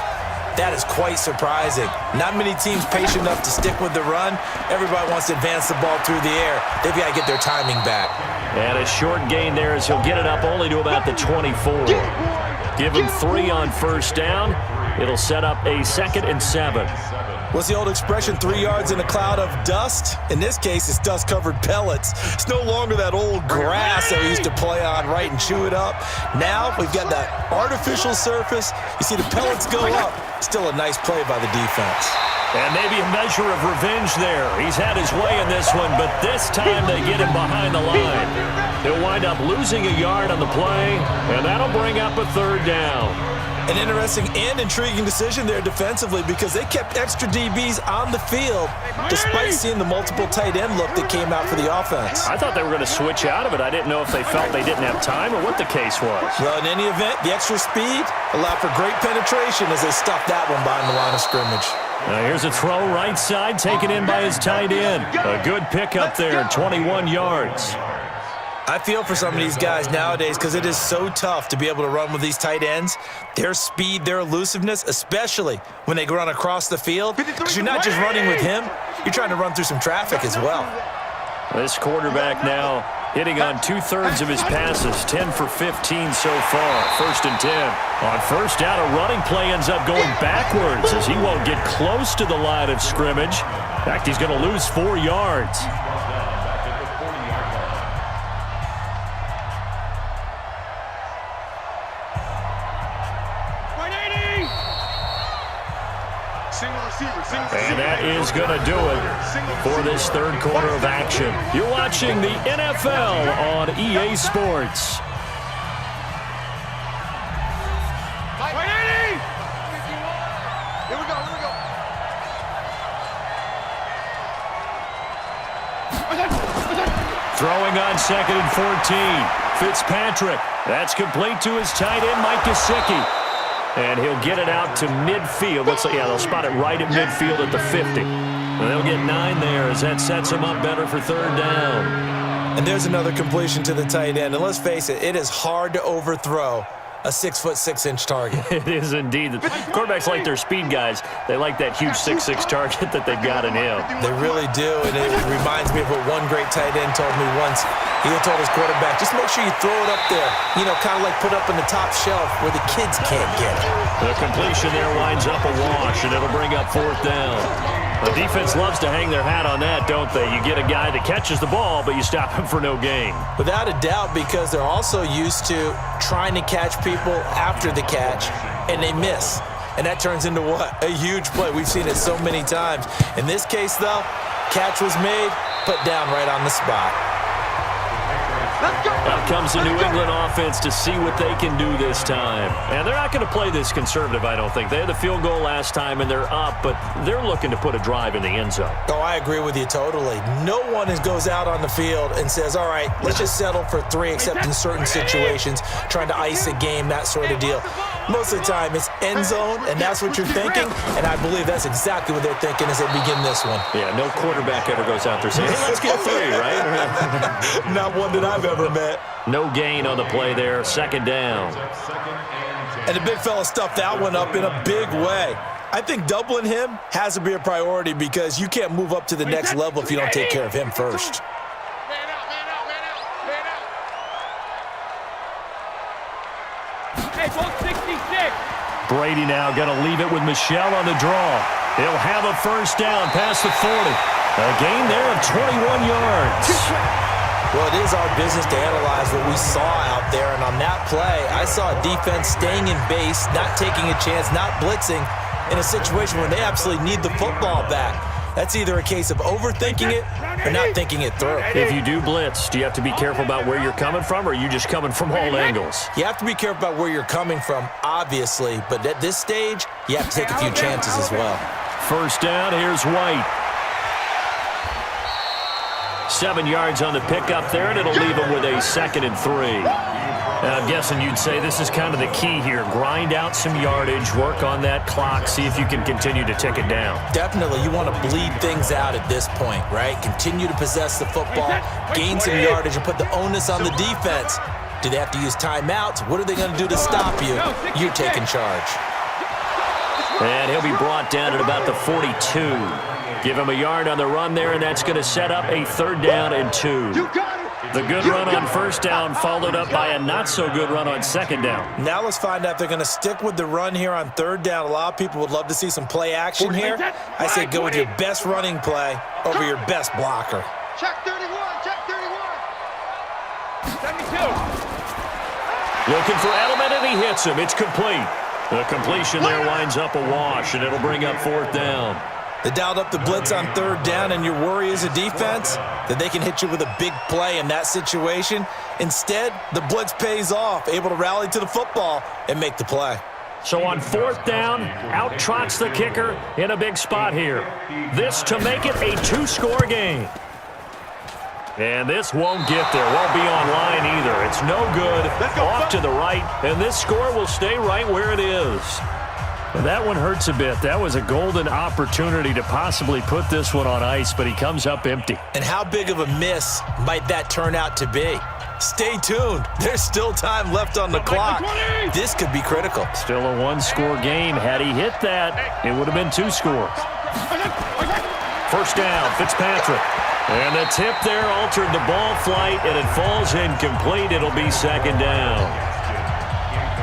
that is quite surprising. Not many teams patient enough to stick with the run. Everybody wants to advance the ball through the air. They've got to get their timing back. And a short gain there as he'll get it up only to about the 24. Give him 3 on first down. It'll set up a 2nd and 7. What's the old expression, 3 yards in a cloud of dust? In this case, it's dust-covered pellets. It's no longer that old grass that we used to play on, right, and chew it up. Now we've got that artificial surface. You see the pellets go up. Still a nice play by the defense. And maybe a measure of revenge there. He's had his way in this one, but this time they get him behind the line. He'll wind up losing a yard on the play, and that'll bring up a 3rd down. An interesting and intriguing decision there defensively, because they kept extra DBs on the field despite seeing the multiple tight end look that came out for the offense. I thought they were going to switch out of it. I didn't know if they felt they didn't have time or what the case was. Well, in any event, the extra speed allowed for great penetration as they stuffed that one behind the line of scrimmage. Now here's a throw right side taken in by his tight end. A good pickup there, 21 yards. I feel for some of these guys nowadays because it is so tough to be able to run with these tight ends. Their speed, their elusiveness, especially when they run across the field. Because you're not just running with him, you're trying to run through some traffic as well. This quarterback now hitting on 2/3 of his passes, 10 for 15 so far. 1st and 10. On first down, a running play ends up going backwards as he won't get close to the line of scrimmage. In fact, he's going to lose 4 yards. And that is going to do it for this third quarter of action. You're watching the NFL on EA Sports. Here we go, here we go. Throwing on 2nd and 14. Fitzpatrick. That's complete to his tight end, Mike Gesicki. And he'll get it out to midfield. Looks like, yeah, they'll spot it right at midfield at the 50. And they'll get 9 there as that sets them up better for 3rd down. And there's another completion to the tight end. And let's face it, it is hard to overthrow a 6'6" target. It is indeed. The quarterbacks like their speed guys. They like that huge 6'6" target that they've got in him. They really do, and it reminds me of what one great tight end told me once. He told his quarterback, just make sure you throw it up there, you know, kind of like put up in the top shelf where the kids can't get it. The completion there winds up a wash, and it'll bring up 4th down. The defense loves to hang their hat on that, don't they? You get a guy that catches the ball, but you stop him for no gain. Without a doubt, because they're also used to trying to catch people after the catch, and they miss. And that turns into what? A huge play. We've seen it so many times. In this case, though, catch was made, put down right on the spot. Out comes the New England offense to see what they can do this time. And they're not going to play this conservative, I don't think. They had the field goal last time, and they're up, but they're looking to put a drive in the end zone. Oh, I agree with you totally. No one goes out on the field and says, all right, let's just settle for 3, except in certain situations, trying to ice a game, that sort of deal. Most of the time, it's end zone, and that's what you're thinking, and I believe that's exactly what they're thinking as they begin this one. Yeah, no quarterback ever goes out there saying, hey, let's get 3, right? Not one that I've ever met. No gain on the play there, 2nd down. And the big fella stuffed that one up in a big way. I think doubling him has to be a priority because you can't move up to the next level if you don't take care of him first. Man out, man out, man out, man out. Hey, ball 66. Brady now going to leave it with Michel on the draw. He'll have a 1st down past the 40. A gain there of 21 yards. Well, it is our business to analyze what we saw out there, and on that play, I saw a defense staying in base, not taking a chance, not blitzing, in a situation where they absolutely need the football back. That's either a case of overthinking it or not thinking it through. If you do blitz, do you have to be careful about where you're coming from, or are you just coming from all angles? You have to be careful about where you're coming from, obviously, but at this stage, you have to take a few chances as well. 1st down, here's White. 7 yards on the pickup there, and it'll leave him with a 2nd and 3. I'm guessing you'd say this is kind of the key here. Grind out some yardage, work on that clock, see if you can continue to tick it down. Definitely, you want to bleed things out at this point, right? Continue to possess the football, gain some yardage, and put the onus on the defense. Do they have to use timeouts? What are they going to do to stop you? You're taking charge. And he'll be brought down at about the 42. Give him a yard on the run there, and that's going to set up a 3rd down and 2. The good run on 1st down followed up by a not-so-good run on 2nd down. Now let's find out if they're going to stick with the run here on 3rd down. A lot of people would love to see some play action here. I say go with your best running play over your best blocker. Check 31, check 31. 72. Looking for Edelman, and he hits him. It's complete. The completion there winds up a wash, and it'll bring up 4th down. They dialed up the blitz on 3rd down, and your worry as a defense that they can hit you with a big play in that situation. Instead, the blitz pays off, able to rally to the football and make the play. So on 4th down, out trots the kicker in a big spot here. This to make it a 2-score game. And this won't get there. Won't be online either. It's no good. Off to the right, and this score will stay right where it is. That one hurts a bit. That was a golden opportunity to possibly put this one on ice, but he comes up empty. And how big of a miss might that turn out to be? Stay tuned. There's still time left on the clock. This could be critical. Still a one-score game. Had he hit that, it would have been 2 scores. First down, Fitzpatrick. And the tip there altered the ball flight, and it falls incomplete. It'll be second down.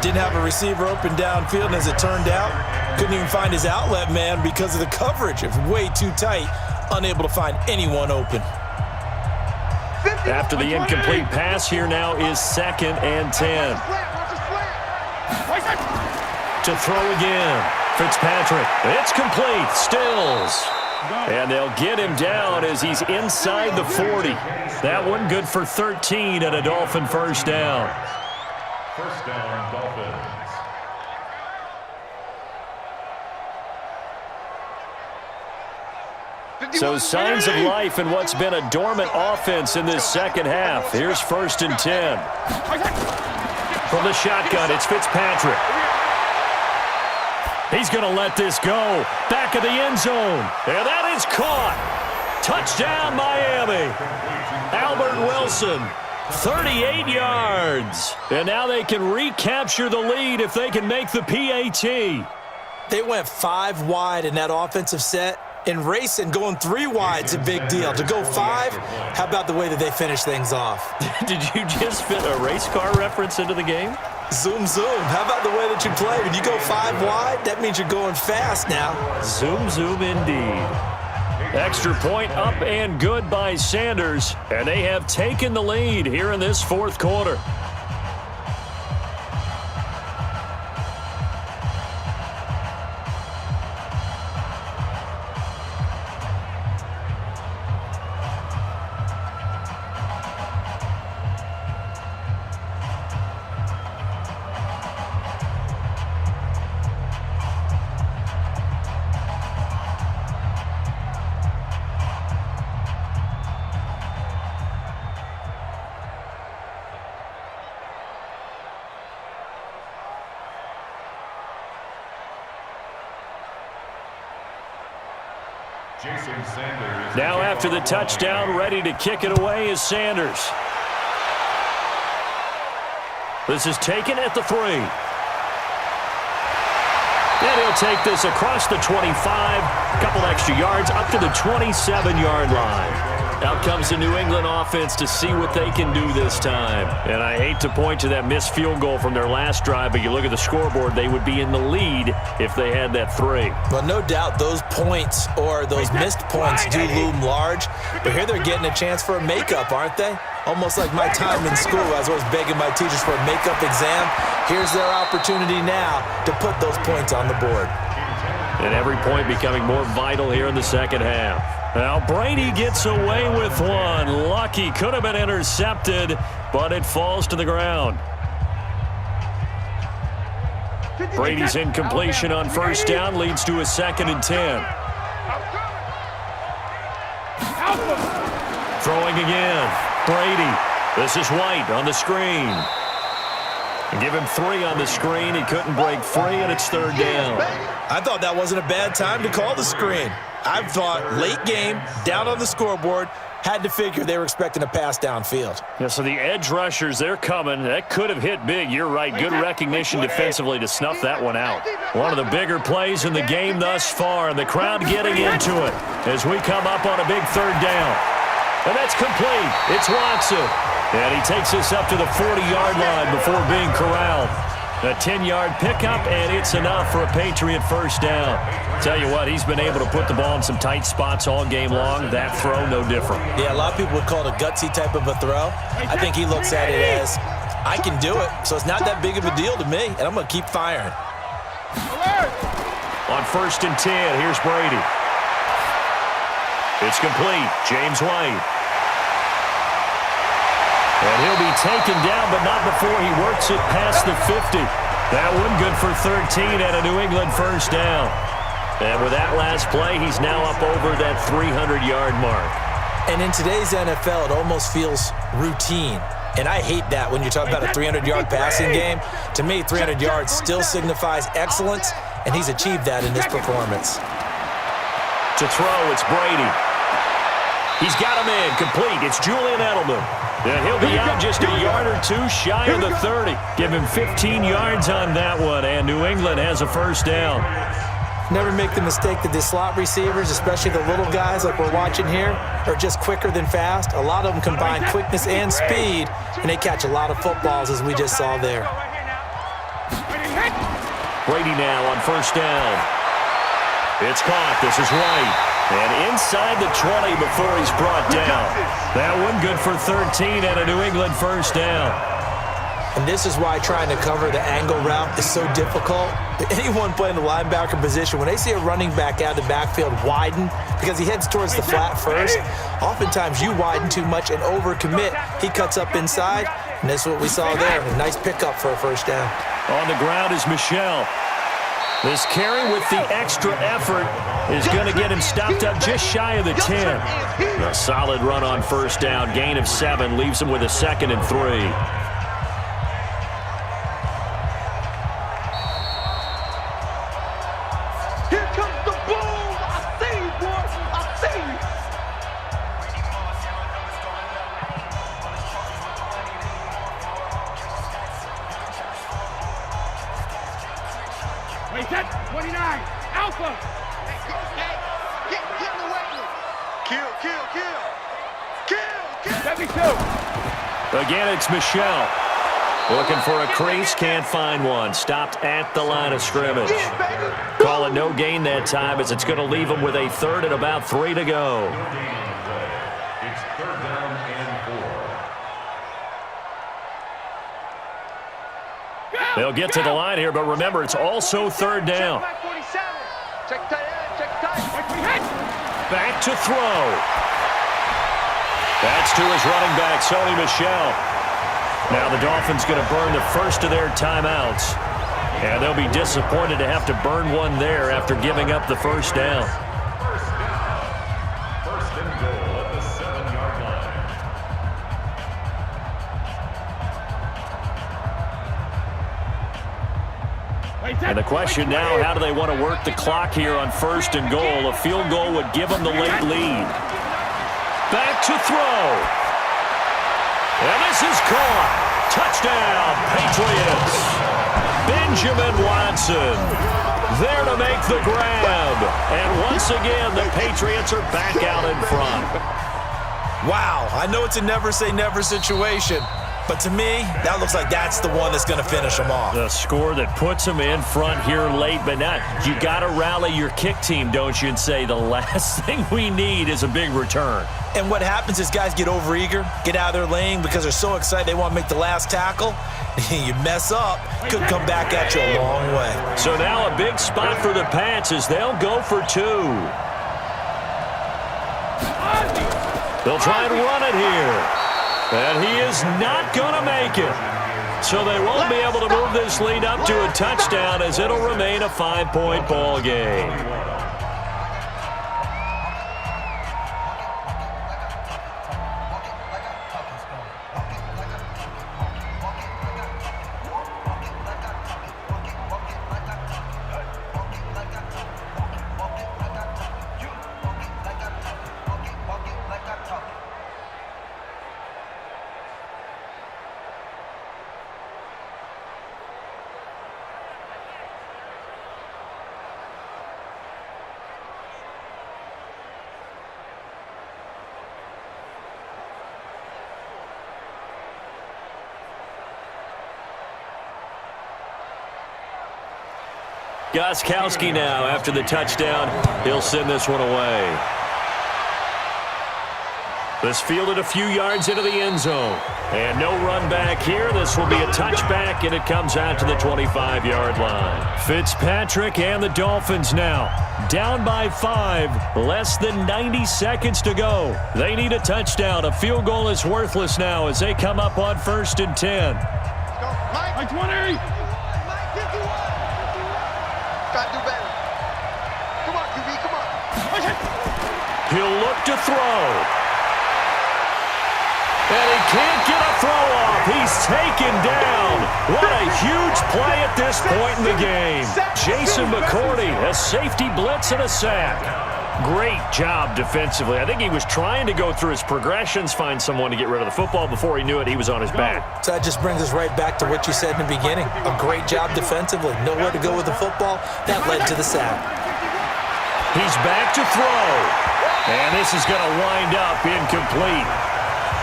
Didn't have a receiver open downfield, and as it turned out, couldn't even find his outlet man because of the coverage. It was way too tight, unable to find anyone open. After the incomplete pass, here now is 2nd and 10. To throw again, Fitzpatrick. It's complete, Stills. And they'll get him down as he's inside the 40. That one good for 13 and a Dolphin first down. First down, Dolphins. So signs of life in what's been a dormant offense in this second half. Here's 1st and 10. From the shotgun, it's Fitzpatrick. He's going to let this go. Back of the end zone. And that is caught. Touchdown, Miami. Albert Wilson, 38 yards. And now they can recapture the lead if they can make the PAT. They went 5 wide in that offensive set. And racing, going 3 wide's a big deal. To go 5, how about the way that they finish things off? Did you just fit a race car reference into the game? Zoom, zoom. How about the way that you play? When you go 5 wide, that means you're going fast now. Zoom, zoom indeed. Extra point up and good by Sanders. And they have taken the lead here in this 4th quarter. Now after the touchdown, ready to kick it away is Sanders. This is taken at the 3. And he'll take this across the 25, couple extra yards up to the 27-yard line. Out comes the New England offense to see what they can do this time. And I hate to point to that missed field goal from their last drive, but you look at the scoreboard, they would be in the lead if they had that 3. Well, no doubt those points or those missed points do loom large. But here they're getting a chance for a makeup, aren't they? Almost like my time in school. I was always begging my teachers for a makeup exam. Here's their opportunity now to put those points on the board. And every point becoming more vital here in the second half. Now Brady gets away with one. Lucky, could have been intercepted, but it falls to the ground. Brady's incompletion on first down leads to a 2nd and 10. Throwing again. Brady. This is White on the screen. Give him 3 on the screen. He couldn't break free, and it's 3rd down. I thought that wasn't a bad time to call the screen. I thought late game, down on the scoreboard, had to figure they were expecting a pass downfield. Yeah, so the edge rushers, they're coming. That could have hit big. You're right. Good recognition defensively to snuff that one out. One of the bigger plays in the game thus far, and the crowd getting into it as we come up on a big 3rd down. And that's complete. It's Watson. And he takes us up to the 40-yard line before being corralled. A 10-yard pickup, and it's enough for a Patriot first down. Tell you what, he's been able to put the ball in some tight spots all game long. That throw, no different. Yeah, a lot of people would call it a gutsy type of a throw. I think he looks at it as, I can do it, so it's not that big of a deal to me, and I'm going to keep firing. On 1st and 10, here's Brady. It's complete. James White. And he'll be taken down, but not before he works it past the 50. That one good for 13 and a New England first down. And with that last play, he's now up over that 300-yard mark. And in today's NFL, it almost feels routine. And I hate that when you talk about a 300-yard passing game. To me, 300 yards still signifies excellence, and he's achieved that in this performance. To throw, it's Brady. He's got him in, complete. It's Julian Edelman. And he'll be out just a yard or two shy of the 30. Give him 15 yards on that one, and New England has a first down. Never make the mistake that the slot receivers, especially the little guys like we're watching here, are just quicker than fast. A lot of them combine quickness and speed, and they catch a lot of footballs, as we just saw there. Brady now on first down. It's caught. This is White. And inside the 20 before he's brought down. That one good for 13 and a New England first down. And this is why trying to cover the angle route is so difficult. Anyone playing the linebacker position, when they see a running back out of the backfield widen because he heads towards the flat first, oftentimes you widen too much and overcommit. He cuts up inside, and that's what we saw there. A nice pickup for a first down. On the ground is Michel. This carry with the extra effort is going to get him stopped up just shy of the 10. A solid run on first down. Gain of 7 leaves him with a 2nd and 3. Here comes the boom. I see you, boy. I see you. Wait, set. 29. Alpha. Hey, get in the way. Kill. 72. Again, it's Michel. Looking for a crease, can't find one. Stopped at the line of scrimmage. Call it no gain that time as it's going to leave him with a 3rd and about 3 to go. It's 3rd down and 4. They'll get to the line here, but remember, it's also 3rd down. Check tight end. Check tight. Back to throw. That's to his running back, Sony Michel. Now the Dolphins going to burn the first of their timeouts. And they'll be disappointed to have to burn one there after giving up the first down. First and goal at the 7-yard line. And the question now, how do they want to work the clock here on first and goal? A field goal would give them the late lead. Back to throw. And this is caught. Touchdown, Patriots. Benjamin Watson there to make the grab. And once again, the Patriots are back out in front. Wow, I know it's a never-say-never situation, but to me, that looks like that's the one that's going to finish them off. The score that puts them in front here late, but not. You got to rally your kick team, don't you, and say the last thing we need is a big return. And what happens is guys get overeager, get out of their lane because they're so excited they want to make the last tackle. You mess up, could come back at you a long way. So now a big spot for the Pats as they'll go for 2. They'll try and run it here. And he is not going to make it. So they won't be able to move this lead up to a touchdown as it'll remain a 5-point ball game. Gostkowski now after the touchdown. He'll send this one away. This fielded a few yards into the end zone. And no run back here. This will be a touchback, and it comes out to the 25-yard line. Fitzpatrick and the Dolphins now down by 5. Less than 90 seconds to go. They need a touchdown. A field goal is worthless now as they come up on 1st and 10. Mike 20. Gotta do better. Come on, QB, come on. He'll look to throw. And he can't get a throw off. He's taken down. What a huge play at at this point in the game. Jason McCourty, a safety blitz and a sack. Great job defensively. I think he was trying to go through his progressions, find someone to get rid of the football. Before he knew it, he was on his back. So that just brings us right back to what you said in the beginning. A great job defensively. Nowhere to go with the football. That led to the sack. He's back to throw. And this is going to wind up incomplete.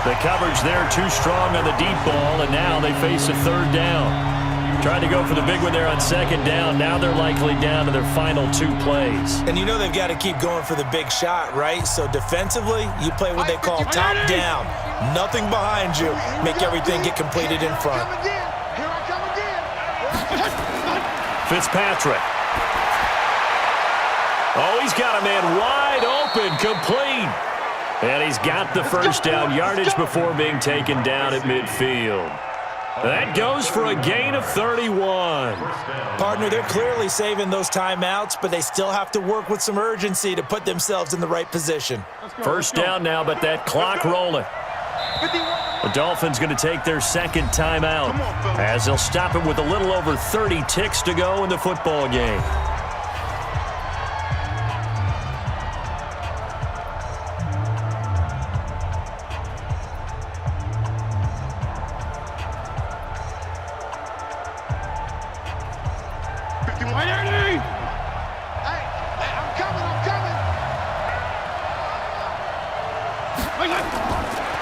The coverage there too strong on the deep ball, and now they face a third down. Tried to go for the big one there on second down. Now they're likely down to their final 2 plays. And you know they've got to keep going for the big shot, right? So defensively, you play what they call top down. Nothing behind you. Make everything get completed in front. Here I come again. Fitzpatrick. Oh, he's got a man wide open, complete. And he's got the first down yardage before being taken down at midfield. That goes for a gain of 31. Partner, they're clearly saving those timeouts, but they still have to work with some urgency to put themselves in the right position. First down now, but that clock rolling. The Dolphins going to take their second timeout as they'll stop it with a little over 30 ticks to go in the football game.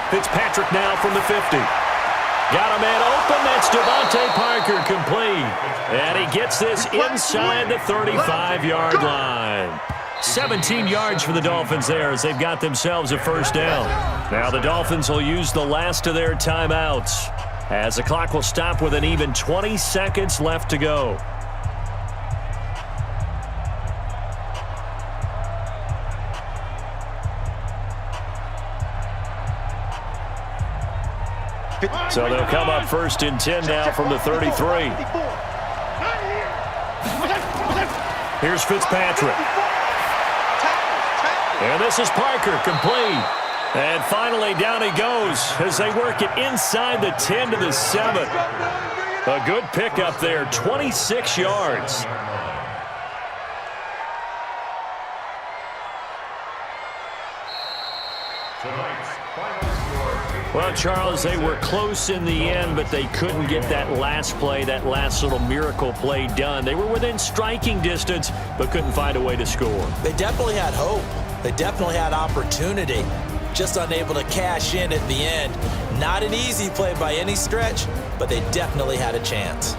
Fitzpatrick now from the 50. Got a man open. That's Devontae Parker, complete. And he gets this inside the 35-yard line. 17 yards for the Dolphins there as they've got themselves a first down. Now the Dolphins will use the last of their timeouts as the clock will stop with an even 20 seconds left to go. So they'll come up first and 10 now from the 33. Here's Fitzpatrick. And this is Parker, complete. And finally down he goes as they work it inside the 10 to the 7. A good pickup there, 26 yards. Well, Charles, they were close in the end, but they couldn't get that last play, that last little miracle play done. They were within striking distance, but couldn't find a way to score. They definitely had hope. They definitely had opportunity. Just unable to cash in at the end. Not an easy play by any stretch, but they definitely had a chance.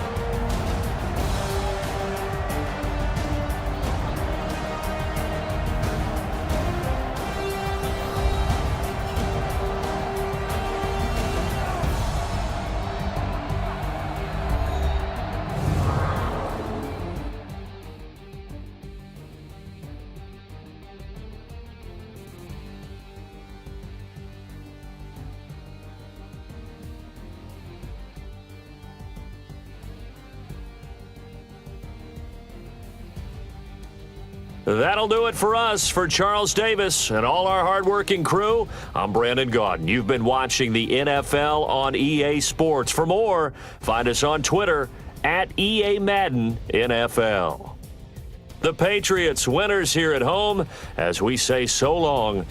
That'll do it for us. For Charles Davis and all our hardworking crew, I'm Brandon Gaudin. You've been watching the NFL on EA Sports. For more, find us on Twitter at EA Madden NFL. The Patriots winners here at home as we say so long